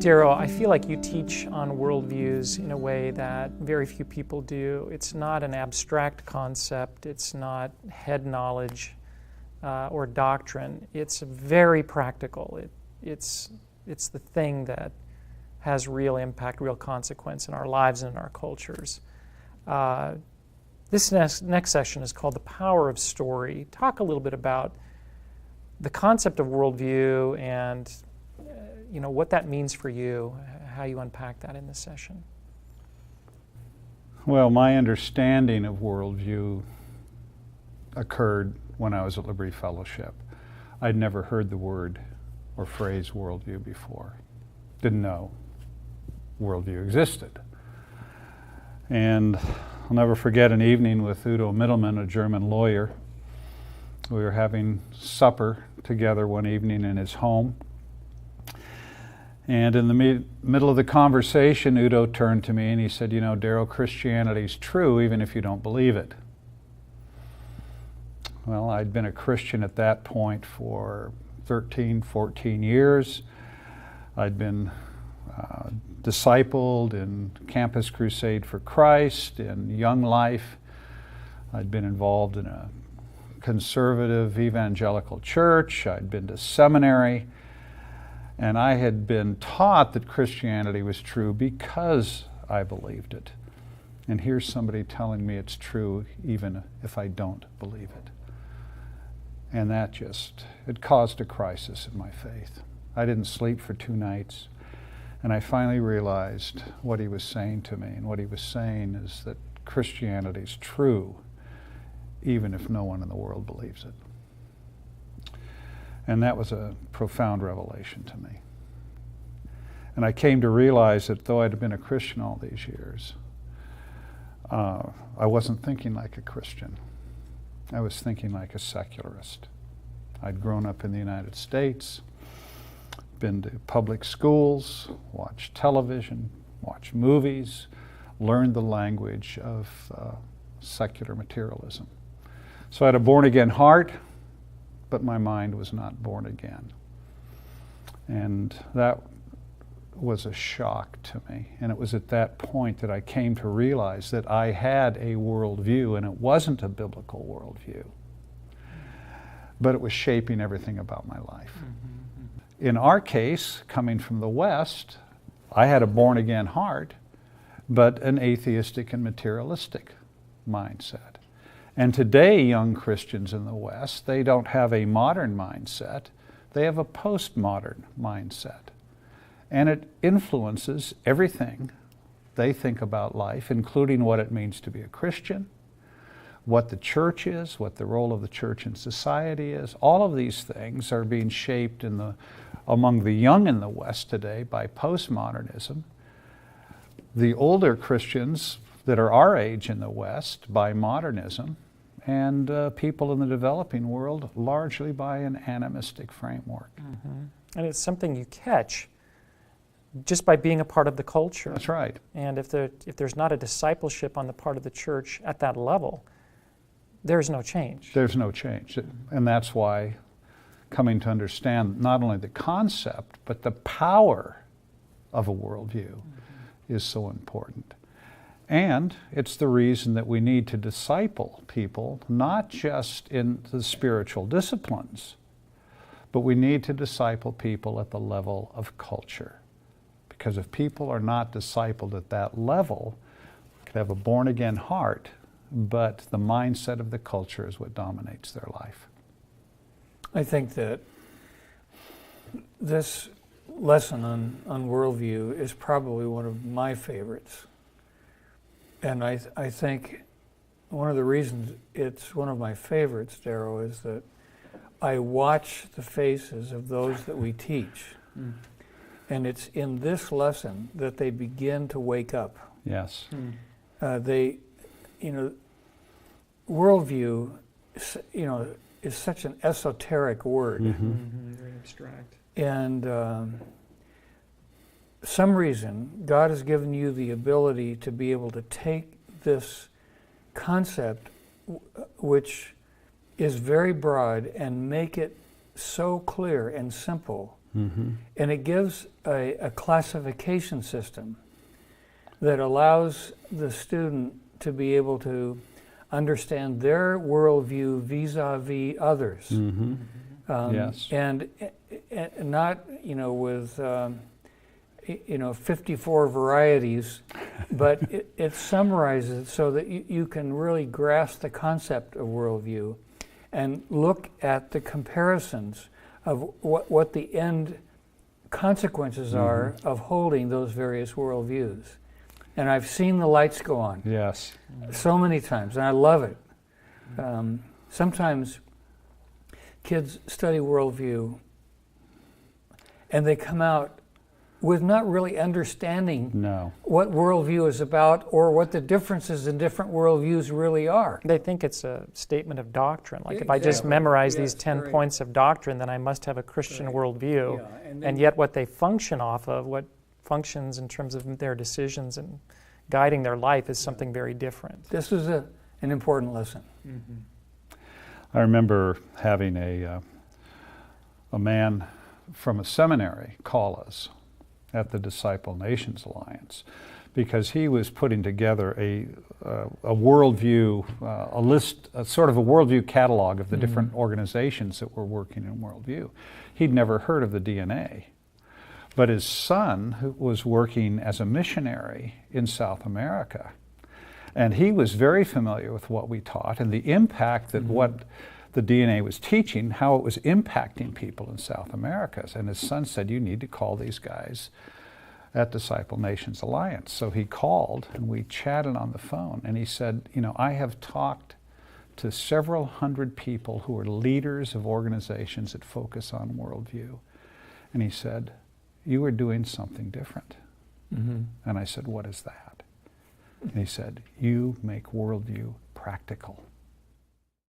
Darryl, I feel like you teach on worldviews in a way that very few people do. It's not an abstract concept. It's not head knowledge or doctrine. It's very practical. It's the thing that has real impact, real consequence in our lives and in our cultures. This next session is called The Power of Story. Talk a little bit about the concept of worldview and what that means for you, how you unpack that in this session. Well, my understanding of worldview occurred when I was at Liberty Fellowship. I'd never heard the word or phrase worldview before. Didn't know worldview existed. And I'll never forget an evening with Udo Mittelmann, a German lawyer. We were having supper together one evening in his home. And in the middle of the conversation, Udo turned to me and he said, Darryl, Christianity's true even if you don't believe it. Well, I'd been a Christian at that point for 13, 14 years. I'd been discipled in Campus Crusade for Christ, in Young Life. I'd been involved in a conservative evangelical church. I'd been to seminary. And I had been taught that Christianity was true because I believed it. And here's somebody telling me it's true even if I don't believe it. And it caused a crisis in my faith. I didn't sleep for 2 nights. And I finally realized what he was saying to me. And what he was saying is that Christianity is true even if no one in the world believes it. And that was a profound revelation to me. And I came to realize that though I'd been a Christian all these years, I wasn't thinking like a Christian. I was thinking like a secularist. I'd grown up in the United States, been to public schools, watched television, watched movies, learned the language of secular materialism. So I had a born-again heart, but my mind was not born again. And that was a shock to me. And it was at that point that I came to realize that I had a worldview, and it wasn't a biblical worldview, but it was shaping everything about my life. Mm-hmm. In our case, coming from the West, I had a born-again heart, but an atheistic and materialistic mindset. And today, young Christians in the West, they don't have a modern mindset, they have a postmodern mindset. And it influences everything they think about life, including what it means to be a Christian, what the church is, what the role of the church in society is. All of these things are being shaped among the young in the West today by postmodernism. The older Christians that are our age in the West by modernism, and people in the developing world largely by an animistic framework. Mm-hmm. And it's something you catch just by being a part of the culture. That's right. And if there's not a discipleship on the part of the church at that level, there's no change. There's no change. Mm-hmm. And that's why coming to understand not only the concept, but the power of a worldview mm-hmm. is so important. And it's the reason that we need to disciple people, not just in the spiritual disciplines, but we need to disciple people at the level of culture. Because if people are not discipled at that level, they could have a born-again heart, but the mindset of the culture is what dominates their life. I think that this lesson on worldview is probably one of my favorites. And I think one of the reasons it's one of my favorites, Darryl, is that I watch the faces of those that we teach. Mm. And it's in this lesson that they begin to wake up. Yes. Worldview, is such an esoteric word. Mm-hmm. Mm-hmm. Very abstract. And some reason, God has given you the ability to be able to take this concept, which is very broad, and make it so clear and simple Mm-hmm. And it gives a classification system that allows the student to be able to understand their worldview vis-a-vis others. Mm-hmm. Yes. And not, with 54 varieties, but it summarizes it so that you can really grasp the concept of worldview and look at the comparisons of what the end consequences are of holding those various worldviews. And I've seen the lights go on. Yes. So many times, and I love it. Sometimes kids study worldview and they come out with not really understanding what worldview is about or what the differences in different worldviews really are. They think it's a statement of doctrine. Like if I just memorize these 10 points of doctrine, then I must have a Christian worldview. Yeah, and yet what they function off of, what functions in terms of their decisions and guiding their life is something very different. This is an important lesson. Mm-hmm. I remember having a man from a seminary call us at the Disciple Nations Alliance because he was putting together a worldview, a list, sort of a worldview catalog of the different organizations that were working in worldview. He'd never heard of the DNA, but his son who was working as a missionary in South America, and he was very familiar with what we taught and the impact that what the DNA was teaching, how it was impacting people in South America. And his son said, you need to call these guys at Disciple Nations Alliance. So he called and we chatted on the phone and he said, I have talked to several hundred people who are leaders of organizations that focus on worldview. And he said, you are doing something different. Mm-hmm. And I said, what is that? And he said, you make worldview practical.